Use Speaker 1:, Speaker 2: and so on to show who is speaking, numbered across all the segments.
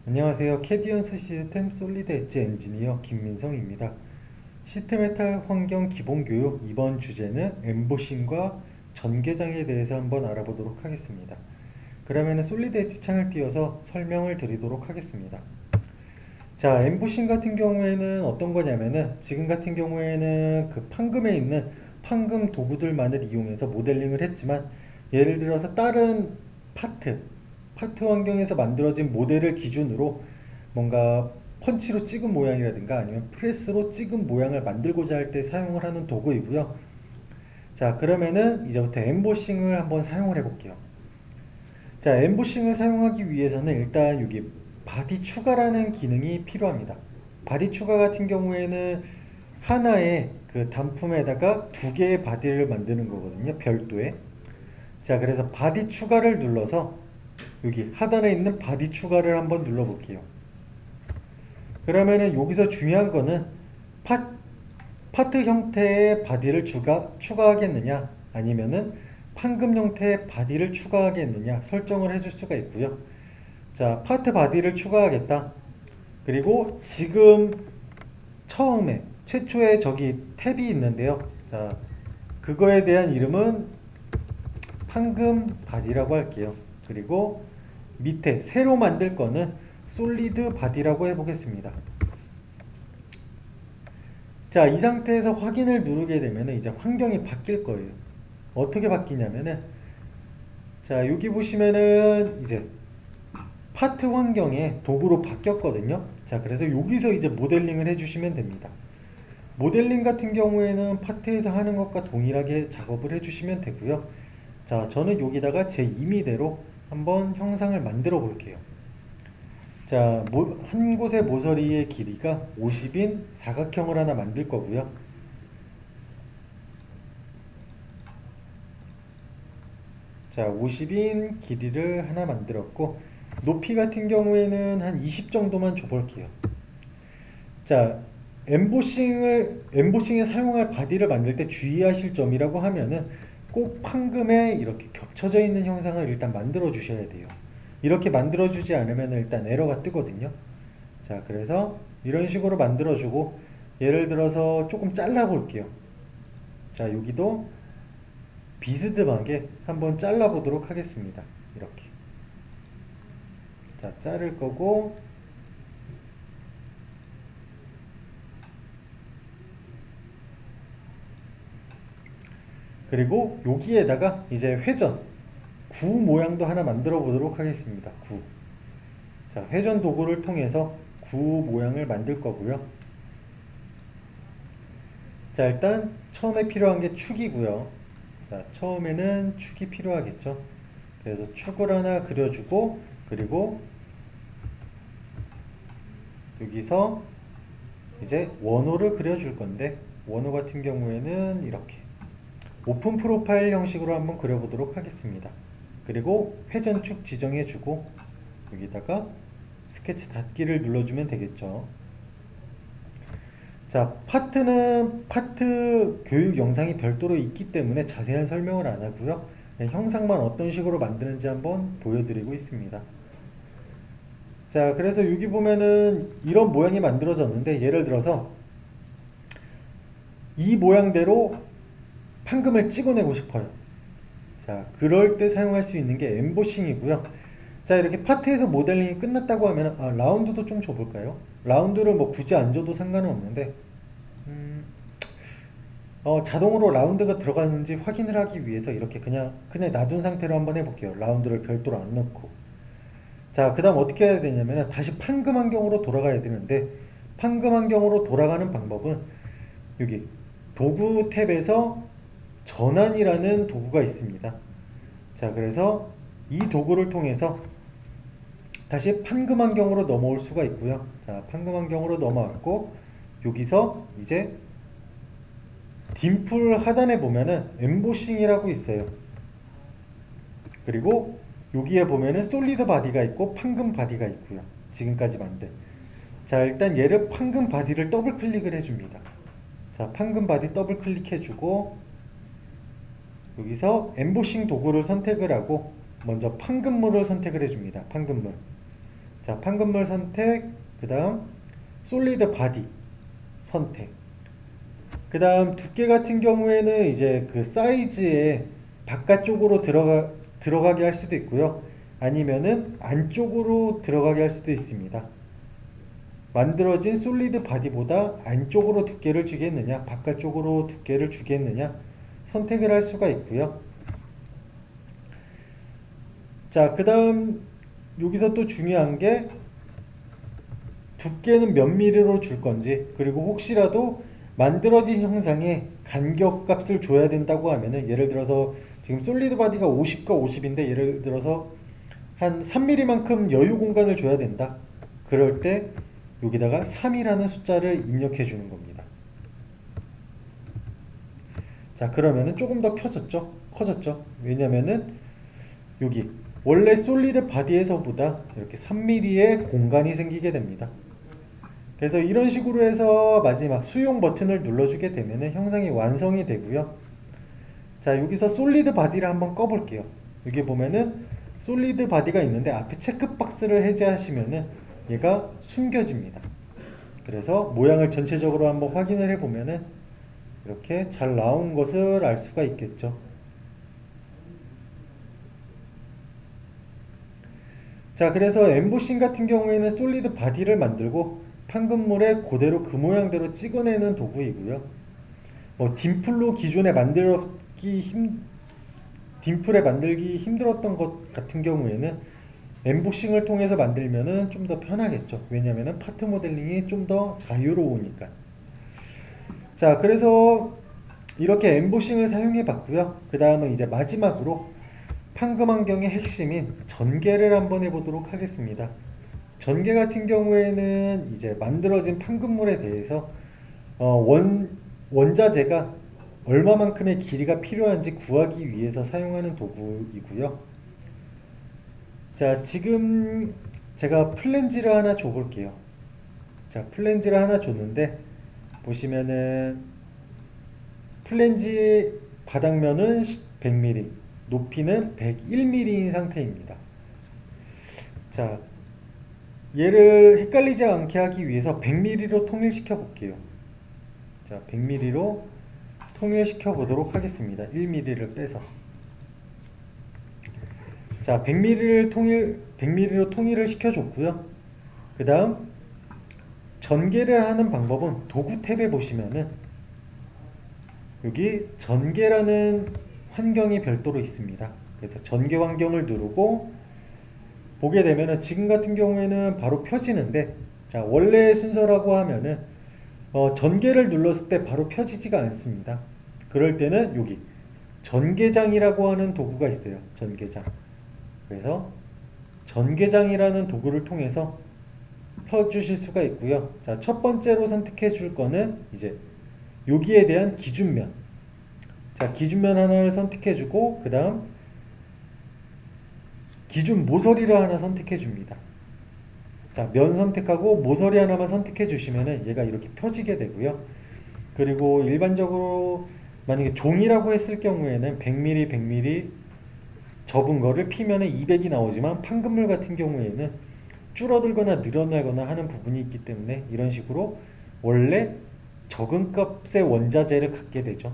Speaker 1: 안녕하세요. 캐디언스 시스템 솔리드 엣지 엔지니어 김민성입니다. 시스템에탈 환경 기본 교육 이번 주제는 엠보싱과 전개장에 대해서 한번 알아보도록 하겠습니다. 그러면 솔리드 엣지 창을 띄워서 설명을 드리도록 하겠습니다. 자, 엠보싱 같은 경우에는 어떤 거냐면은 지금 같은 경우에는 그 판금에 있는 판금 도구들만을 이용해서 모델링을 했지만 예를 들어서 다른 파트, 파트 환경에서 만들어진 모델을 기준으로 뭔가 펀치로 찍은 모양이라든가 아니면 프레스로 찍은 모양을 만들고자 할 때 사용을 하는 도구이고요. 자, 그러면은 이제부터 엠보싱을 한번 사용을 해볼게요. 자, 엠보싱을 사용하기 위해서는 일단 여기 바디 추가라는 기능이 필요합니다. 바디 추가 같은 경우에는 하나의 그 단품에다가 두 개의 바디를 만드는 거거든요. 별도의. 자, 그래서 바디 추가를 눌러서 여기 하단에 있는 바디 추가를 한번 눌러볼게요. 그러면은 여기서 중요한 거는 파트 형태의 바디를 추가하겠느냐 아니면은 판금 형태의 바디를 추가하겠느냐 설정을 해줄 수가 있고요. 자, 파트 바디를 추가하겠다. 그리고 지금 처음에 최초에 저기 탭이 있는데요. 자, 그거에 대한 이름은 판금 바디라고 할게요. 그리고 밑에 새로 만들 거는 솔리드 바디라고 해보겠습니다. 자, 이 상태에서 확인을 누르게 되면 이제 환경이 바뀔 거예요. 어떻게 바뀌냐면은 자, 여기 보시면은 이제 파트 환경에 도구로 바뀌었거든요. 자, 그래서 여기서 이제 모델링을 해주시면 됩니다. 모델링 같은 경우에는 파트에서 하는 것과 동일하게 작업을 해주시면 되고요. 자, 저는 여기다가 제 임의대로 한번 형상을 만들어 볼게요. 자, 한 곳의 모서리의 길이가 50인 사각형을 하나 만들 거고요. 자, 50인 길이를 하나 만들었고 높이 같은 경우에는 한 20 정도만 줘볼게요. 자, 엠보싱에 사용할 바디를 만들 때 주의하실 점이라고 하면은 꼭 판금에 이렇게 겹쳐져 있는 형상을 일단 만들어 주셔야 돼요. 이렇게 만들어 주지 않으면 일단 에러가 뜨거든요. 자, 그래서 이런 식으로 만들어 주고 예를 들어서 조금 잘라 볼게요. 자, 여기도 비스듬하게 한번 잘라 보도록 하겠습니다. 이렇게. 자, 자를 거고 그리고 여기에다가 이제 회전 구 모양도 하나 만들어 보도록 하겠습니다. 구. 자, 회전 도구를 통해서 구 모양을 만들 거고요. 자, 일단 처음에 필요한 게 축이고요. 자, 처음에는 축이 필요하겠죠. 그래서 축을 하나 그려주고 그리고 여기서 이제 원호를 그려줄 건데 원호 같은 경우에는 이렇게 오픈 프로파일 형식으로 한번 그려보도록 하겠습니다. 그리고 회전축 지정해주고 여기다가 스케치 닫기를 눌러주면 되겠죠. 자, 파트는 파트 교육 영상이 별도로 있기 때문에 자세한 설명을 안 하고요. 그냥 형상만 어떤 식으로 만드는지 한번 보여드리고 있습니다. 자, 그래서 여기 보면은 이런 모양이 만들어졌는데 예를 들어서 이 모양대로 판금을 찍어내고 싶어요. 자, 그럴 때 사용할 수 있는 게 엠보싱이고요. 자, 이렇게 파트에서 모델링이 끝났다고 하면 라운드도 좀 줘볼까요? 라운드를 뭐 굳이 안 줘도 상관은 없는데 자동으로 라운드가 들어가는지 확인을 하기 위해서 이렇게 그냥 놔둔 상태로 한번 해볼게요. 라운드를 별도로 안 넣고. 자, 그 다음 어떻게 해야 되냐면 다시 판금 환경으로 돌아가야 되는데 판금 환경으로 돌아가는 방법은 여기 도구 탭에서 전환이라는 도구가 있습니다. 자, 그래서 이 도구를 통해서 다시 판금 환경으로 넘어올 수가 있고요. 자, 판금 환경으로 넘어왔고 여기서 이제 딤플 하단에 보면은 엠보싱이라고 있어요. 그리고 여기에 보면은 솔리드 바디가 있고 판금 바디가 있고요. 지금까지 만든. 자, 일단 얘를 판금 바디를 더블 클릭을 해줍니다. 자, 판금 바디 더블 클릭해주고 여기서 엠보싱 도구를 선택을 하고 먼저 판금물을 선택을 해줍니다. 판금물. 자, 판금물 선택, 그 다음 솔리드 바디 선택. 그 다음 두께 같은 경우에는 이제 그 사이즈에 바깥쪽으로 들어가게 할 수도 있고요. 아니면은 안쪽으로 들어가게 할 수도 있습니다. 만들어진 솔리드 바디보다 안쪽으로 두께를 주겠느냐, 바깥쪽으로 두께를 주겠느냐 선택을 할 수가 있고요. 자, 그 다음 여기서 또 중요한 게 두께는 몇 미리로 줄 건지, 그리고 혹시라도 만들어진 형상에 간격 값을 줘야 된다고 하면은, 예를 들어서 지금 솔리드 바디가 50과 50인데 예를 들어서 한 3mm만큼 여유 공간을 줘야 된다. 그럴 때 여기다가 3이라는 숫자를 입력해 주는 겁니다. 자, 그러면은 조금 더 커졌죠. 왜냐면은 여기 원래 솔리드 바디에서보다 이렇게 3mm의 공간이 생기게 됩니다. 그래서 이런 식으로 해서 마지막 수용 버튼을 눌러주게 되면은 형상이 완성이 되고요. 자, 여기서 솔리드 바디를 한번 꺼볼게요. 여기 보면은 솔리드 바디가 있는데 앞에 체크박스를 해제하시면은 얘가 숨겨집니다. 그래서 모양을 전체적으로 한번 확인을 해보면은 이렇게 잘 나온 것을 알 수가 있겠죠. 자, 그래서 엠보싱 같은 경우에는 솔리드 바디를 만들고 판금물에 그대로 그 모양대로 찍어내는 도구이고요. 뭐 딤플에 만들기 힘들었던 것 같은 경우에는 엠보싱을 통해서 만들면은 좀 더 편하겠죠. 왜냐면은 파트 모델링이 좀 더 자유로우니까. 자, 그래서 이렇게 엠보싱을 사용해 봤고요. 그 다음은 이제 마지막으로 판금 환경의 핵심인 전개를 한번 해보도록 하겠습니다. 전개 같은 경우에는 이제 만들어진 판금물에 대해서 원자재가 얼마만큼의 길이가 필요한지 구하기 위해서 사용하는 도구이고요. 자, 지금 제가 플랜지를 하나 줘볼게요. 자, 플랜지를 하나 줬는데 보시면은 플랜지 바닥면은 100mm, 높이는 101mm인 상태입니다. 자, 얘를 헷갈리지 않게 하기 위해서 100mm로 통일시켜 볼게요. 자, 100mm로 통일시켜 보도록 하겠습니다. 1mm를 빼서. 자, 100mm로 통일을 시켜줬고요. 그 다음 전개를 하는 방법은 도구 탭에 보시면은 여기 전개라는 환경이 별도로 있습니다. 그래서 전개 환경을 누르고 보게 되면은 지금 같은 경우에는 바로 펴지는데, 자, 원래 순서라고 하면은 전개를 눌렀을 때 바로 펴지지가 않습니다. 그럴 때는 여기 전개장이라고 하는 도구가 있어요. 전개장. 그래서 전개장이라는 도구를 통해서 펴주실 수가 있고요. 자, 첫 번째로 선택해 줄 거는 이제 여기에 대한 기준면. 자, 기준면 하나를 선택해 주고 그 다음 기준 모서리를 하나 선택해 줍니다. 자, 면 선택하고 모서리 하나만 선택해 주시면은 얘가 이렇게 펴지게 되고요. 그리고 일반적으로 만약에 종이라고 했을 경우에는 100mm, 100mm 접은 거를 피면은 200이 나오지만 판금물 같은 경우에는 줄어들거나 늘어나거나 하는 부분이 있기 때문에 이런 식으로 원래 적은 값의 원자재를 갖게 되죠.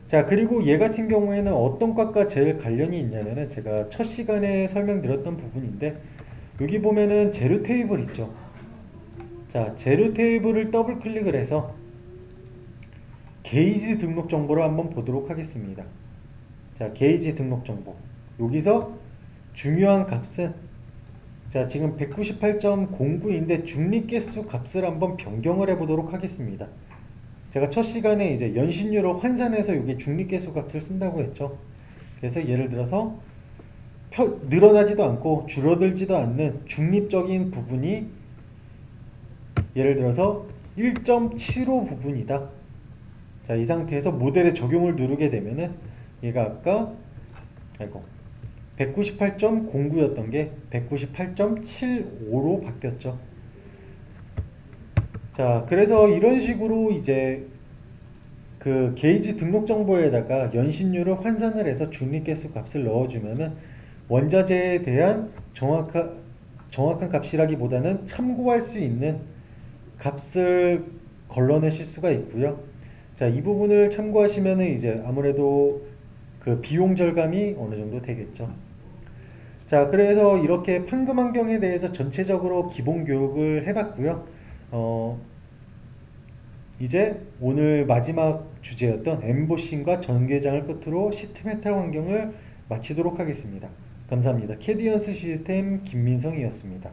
Speaker 1: 자, 그리고 얘 같은 경우에는 어떤 값과 제일 관련이 있냐면은 제가 첫 시간에 설명드렸던 부분인데 여기 보면은 재료 테이블 있죠. 자, 재료 테이블을 더블 클릭을 해서 게이지 등록 정보를 한번 보도록 하겠습니다. 자, 게이지 등록 정보. 여기서 중요한 값은 자, 지금 198.09인데 중립계수 값을 한번 변경을 해보도록 하겠습니다. 제가 첫 시간에 이제 연신율을 환산해서 여기 중립계수 값을 쓴다고 했죠. 그래서 예를 들어서 늘어나지도 않고 줄어들지도 않는 중립적인 부분이 예를 들어서 1.75 부분이다. 자, 이 상태에서 모델에 적용을 누르게 되면은 얘가 아까 198.09였던 게 198.75로 바뀌었죠. 자, 그래서 이런 식으로 이제 그 게이지 등록 정보에다가 연신율을 환산을 해서 중립계수 값을 넣어주면은 원자재에 대한 정확한 값이라기보다는 참고할 수 있는 값을 걸러내실 수가 있고요. 자, 이 부분을 참고하시면은 이제 아무래도 그 비용 절감이 어느 정도 되겠죠. 자, 그래서 이렇게 판금 환경에 대해서 전체적으로 기본 교육을 해봤고요. 어, 이제 오늘 마지막 주제였던 엠보싱과 전개장을 끝으로 시트 메탈 환경을 마치도록 하겠습니다. 감사합니다. 캐디언스 시스템 김민성이었습니다.